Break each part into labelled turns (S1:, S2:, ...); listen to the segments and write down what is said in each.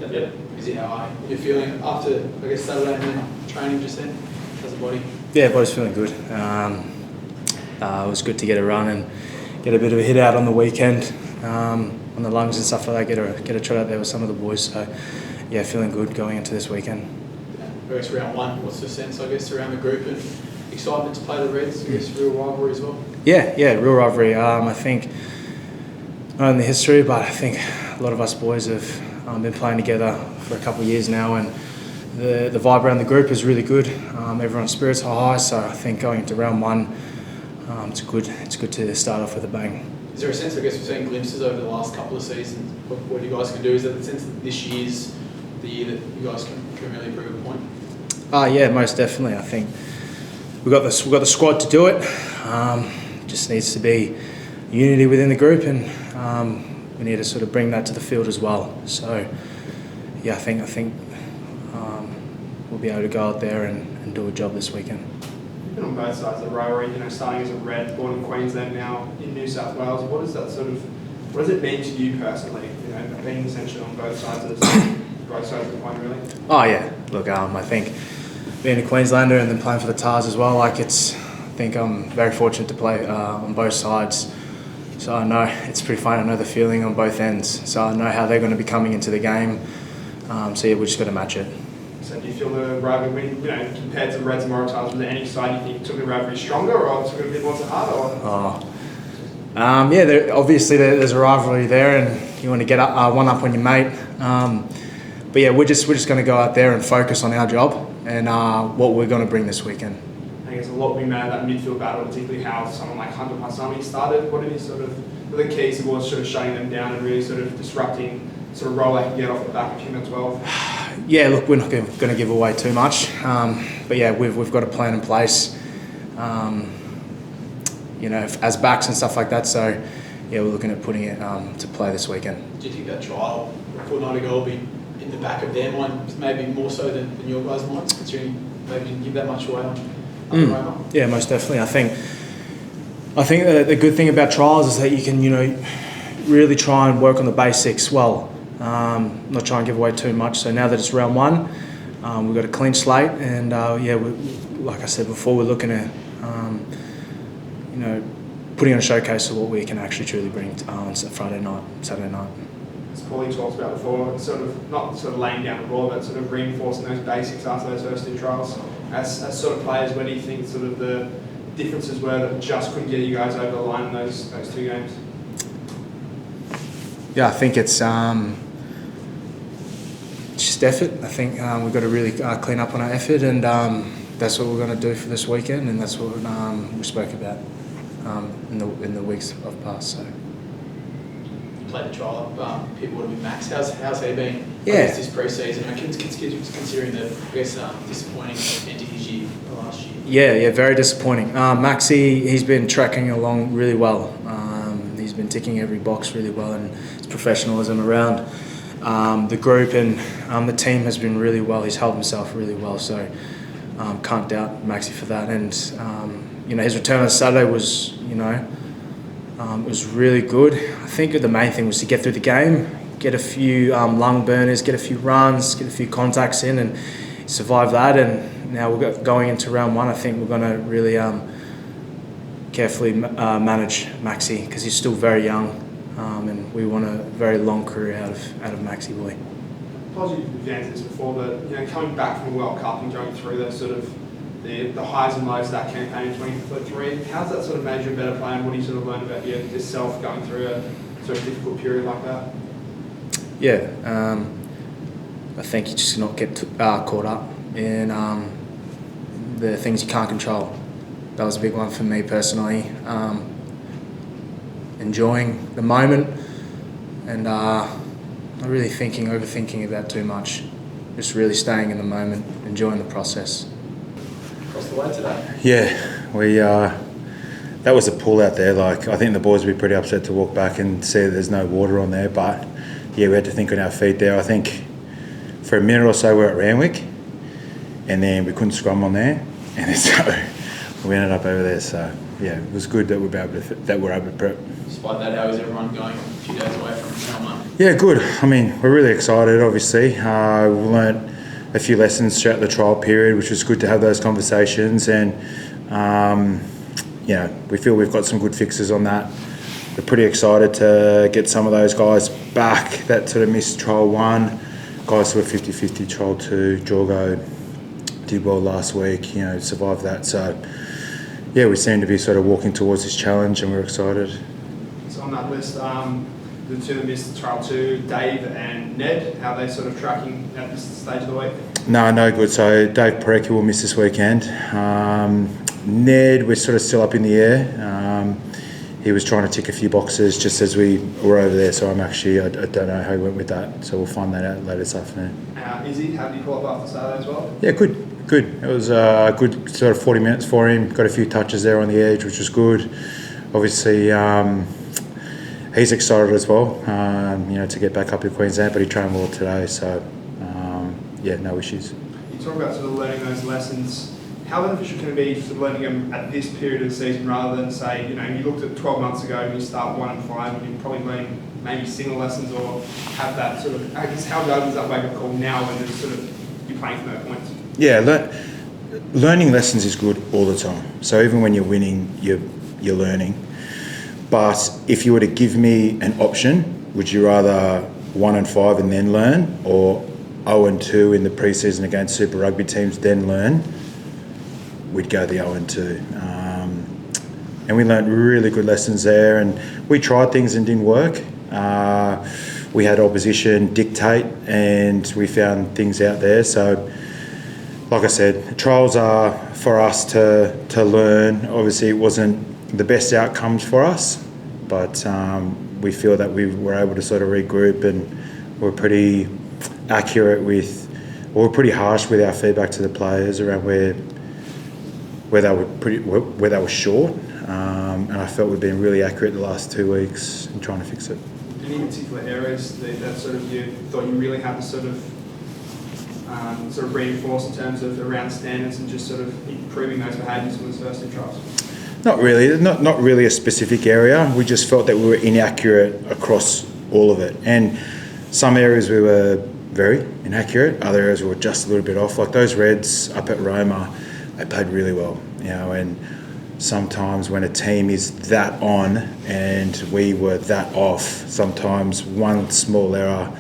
S1: Yep. Izzy, how are you feeling after, I guess, Saturday and then training just then? How's the body?
S2: Yeah, body's feeling good. It was good to get a run and get a bit of a hit out on the weekend on the lungs and stuff like that. Get a trot out there with some of the boys. So yeah, feeling good going into this weekend.
S1: I guess round one, what's the sense, I guess, around the group and excitement to play the Reds? I guess real rivalry as well.
S2: Yeah, real rivalry. I think not in the history, but I think a lot of us boys have been playing together for a couple of years now, and the vibe around the group is really good. Everyone's spirits are high, so I think going into round one, it's good to start off with a bang.
S1: Is there a sense, I guess, we've seen glimpses over the last couple of seasons, what you guys can do? Is there the sense that this year's the year that you guys can really prove a point?
S2: Yeah, most definitely. I think we've got the squad to do it. Just needs to be unity within the group, and we need to sort of bring that to the field as well. So yeah, I think we'll be able to go out there and do a job this weekend.
S3: You've been on both sides of the rivalry, starting as a Red, born in Queensland, now in New South Wales. What does it mean to you personally? Being essentially on both sides of the coin, really.
S2: Oh yeah, look, I think being a Queenslander and then playing for the Tars as well, I think I'm very fortunate to play on both sides. So I know it's pretty fun. I know the feeling on both ends. So I know how they're going to be coming into the game. So yeah, we're just got to match it.
S3: So do you feel the rivalry, compared to the Reds and Waratahs, was there any side you think took the rivalry stronger or took it a bit more to heart?
S2: Yeah, obviously there's a rivalry there, and you want to get one up on your mate. But yeah, we're just going to go out there and focus on our job and what we're going to bring this weekend.
S3: I guess a lot being made of that midfield battle, particularly how someone like Hunter Paisami started. What are the keys towards sort of shutting them down and really sort of disrupting sort of role they can get off the back of him at 12?
S2: Yeah, look, we're not going to give away too much, but yeah, we've got a plan in place. As backs and stuff like that. So yeah, we're looking at putting it to play this weekend.
S1: Do you think that trial a fortnight ago will be in the back of their mind, maybe more so than your guys' minds, considering maybe didn't give that much away on Roma?
S2: Yeah, most definitely. I think the good thing about trials is that you can really try and work on the basics well, not try and give away too much. So now that it's round one, we've got a clean slate, and like I said before, we're looking at putting on a showcase of what we can actually truly bring on Friday night, Saturday night.
S3: As Pauli talked about before, not laying down the law, but sort of reinforcing those basics after those first two trials. As sort of players, where do you think sort of the differences were that just couldn't get you guys over the line in those two games?
S2: Yeah, I think it's just effort. I think we've got to really clean up on our effort, and that's what we're going to do for this weekend, and that's what we spoke about in the weeks of past. So.
S1: Played the trial up, people would have been Max. How's he been?
S2: Yeah.
S1: This pre-season, considering the disappointing end to his year last year.
S2: Yeah, very disappointing. Maxi, he's been tracking along really well. He's been ticking every box really well, and his professionalism around the group and the team has been really well. He's held himself really well, so can't doubt Maxi for that. And his return on Saturday was, it was really good. I think the main thing was to get through the game, get a few lung burners, get a few runs, get a few contacts in, and survive that. And now we're going into round one. I think we're going to really carefully manage Maxi, because he's still very young, and we want a very long career out of Maxi boy.
S3: Apologies if you've answered this before, but coming back from the World Cup and going through those sort of the highs and lows of that campaign in 2023, how's that sort of made you a better player, and what do you sort of learn about yourself going through a sort of difficult period like that?
S2: Yeah, I think you just not get caught up in the things you can't control. That was a big one for me personally. Enjoying the moment and not really overthinking about too much. Just really staying in the moment, enjoying the process.
S1: Across the way today.
S4: Yeah, we that was a pull out there. I think the boys would be pretty upset to walk back and see that there's no water on there. But yeah, we had to think on our feet there. I think for a minute or so we were at Randwick, and then we couldn't scrum on there, and so we ended up over there. So yeah, it was good that we're able to prep.
S1: Despite that, how is everyone going? few days away from round one?
S4: Yeah, good. I mean, we're really excited, obviously. We learnt a few lessons throughout the trial period, which was good to have those conversations. And, we feel we've got some good fixes on that. We're pretty excited to get some of those guys back that sort of missed trial 1. Guys who were 50-50 trial 2. Jorgo did well last week, survived that. So, yeah, we seem to be sort of walking towards this challenge and we're excited.
S3: So on that list, the two that missed trial 2, Dave and Ned, how are they sort of tracking at this stage of the week?
S4: No good. So Dave Perese will miss this weekend. Ned, we're sort of still up in the air. He was trying to tick a few boxes just as we were over there, so I don't know how he went with that. So we'll find that out later this afternoon.
S3: Izzy, how did he pull up after Saturday as well?
S4: Yeah, good. It was a good sort of 40 minutes for him. Got a few touches there on the edge, which was good. Obviously, he's excited as well, to get back up in Queensland, but he trained well today, so no issues.
S3: You talk about sort of learning those lessons. How beneficial can it be sort of learning them at this period of the season rather than say, you looked at 12 months ago and you start 1 and 5 and you're probably learning maybe single lessons or have that sort of, I guess, how valuable is that wake-up call now when there's sort of, you're playing for no points?
S4: Yeah, learning lessons is good all the time. So even when you're winning, you're learning. But if you were to give me an option, would you rather 1 and 5 and then learn, or 0 and 2 in the pre-season against Super Rugby teams then learn? We'd go the 0 and 2. And we learned really good lessons there, and we tried things and didn't work. We had opposition dictate and we found things out there. So, like I said, trials are for us to learn. Obviously, it wasn't the best outcomes for us, but we feel that we were able to sort of regroup and we're pretty accurate we're pretty harsh with our feedback to the players around where they were short, and I felt we've been really accurate the last 2 weeks in trying to fix it.
S3: Any particular areas that sort of you thought you really had to sort of reinforce in terms of around standards and just sort of improving those behaviours in those first 2 trials?
S4: Not really. Not really a specific area. We just felt that we were inaccurate across all of it, and some areas we were very inaccurate. Other areas we were just a little bit off. Like those Reds up at Roma, they played really well, and sometimes when a team is that on and we were that off, sometimes one small error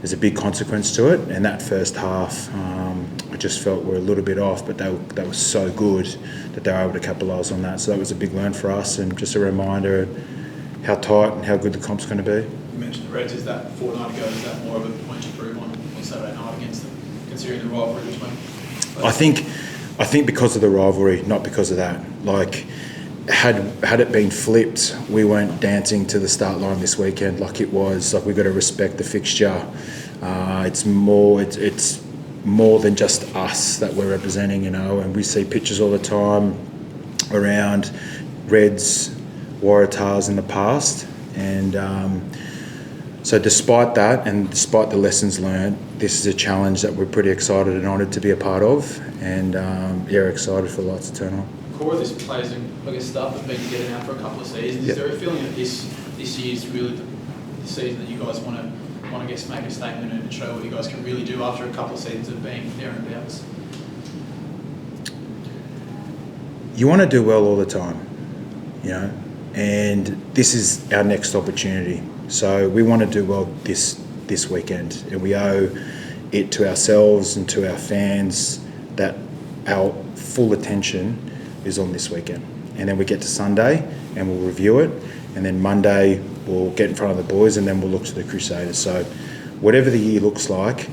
S4: is a big consequence to it. And that first half, I just felt we're a little bit off, but they were so good that they were able to capitalise on that. So that was a big learn for us, and just a reminder of how tight and how good the comp's going to be.
S1: You mentioned the Reds. Is that fortnight ago? Is that more of a point to prove on Saturday night against them, considering the rivalry between?
S4: I think because of the rivalry, not because of that. Like, had it been flipped, we weren't dancing to the start line this weekend like it was. Like, we've got to respect the fixture. It's more than just us that we're representing, and we see pictures all the time around Reds, Waratahs in the past, and so despite that and despite the lessons learned, this is a challenge that we're pretty excited and honoured to be a part of, and excited for lots to turn on.
S1: Core of this players and staff have been together now for a couple of seasons.
S4: Yep.
S1: Is there a feeling that this year's really the season that you guys want to make a statement and show what you guys can really do after a couple of seasons of being there and abouts?
S4: You want to do well all the time, and this is our next opportunity. So we want to do well this weekend, and we owe it to ourselves and to our fans that our full attention is on this weekend. And then we get to Sunday and we'll review it, and then Monday we'll get in front of the boys, and then we'll look to the Crusaders. So whatever the year looks like,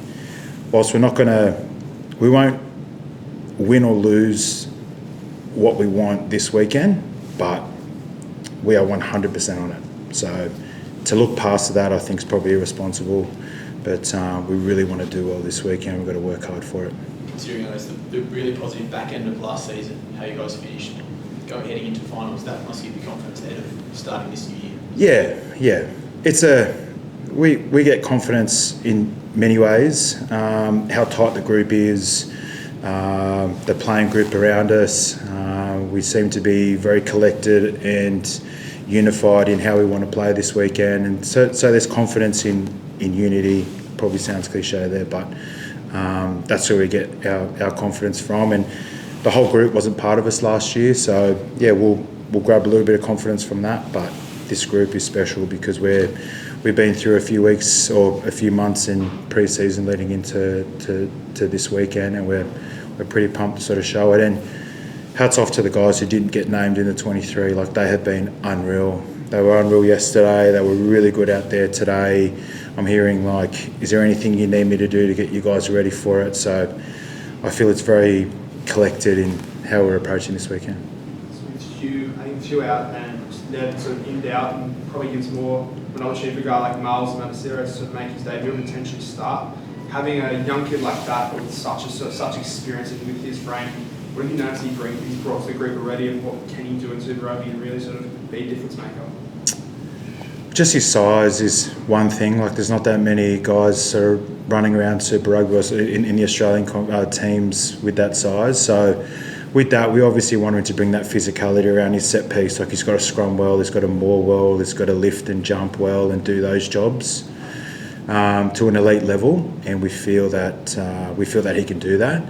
S4: whilst we won't win or lose what we want this weekend, but we are 100% on it. So to look past that, I think, is probably irresponsible. But we really want to do well this weekend. We've got to work hard for it. Considering
S1: the really positive back end of last season, how you guys finished, heading into finals, that must give you confidence ahead of starting this new year.
S4: Yeah. We get confidence in many ways. How tight the group is, the playing group around us. We seem to be very collected and unified in how we want to play this weekend, and so there's confidence in unity. Probably sounds cliche there, but that's where we get our confidence from. And the whole group wasn't part of us last year, so yeah, we'll grab a little bit of confidence from that. But this group is special because we've been through a few weeks or a few months in pre-season leading into to this weekend, and we're pretty pumped to sort of show it. And hats off to the guys who didn't get named in the 23. Like, they have been unreal. They were unreal yesterday. They were really good out there today. I'm hearing, like, is there anything you need me to do to get you guys ready for it? So I feel it's very collected in how we're approaching this weekend.
S3: So with Hugh, I think Hugh out and Ned sort of in doubt, and probably gives more of an opportunity for a guy like Miles Manacero to sort of make his debut and potentially start. Having a young kid like that with such experience and with his frame, what have you noticed he's brought to the group already, and what can he do in Super Rugby and really sort of be a difference maker?
S4: Just his size is one thing. Like, there's not that many guys sort of running around Super Rugby in the Australian teams with that size. So with that, we obviously want him to bring that physicality around his set piece. Like, he's got to scrum well, he's got to maul well, he's got to lift and jump well and do those jobs to an elite level. And we feel that he can do that.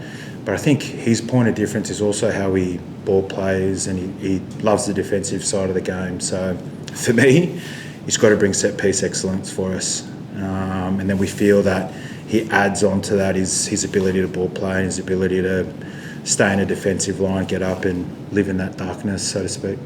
S4: But I think his point of difference is also how he ball plays, and he loves the defensive side of the game. So for me, he's got to bring set piece excellence for us. And then we feel that he adds on to that his ability to ball play and his ability to stay in a defensive line, get up and live in that darkness, so to speak.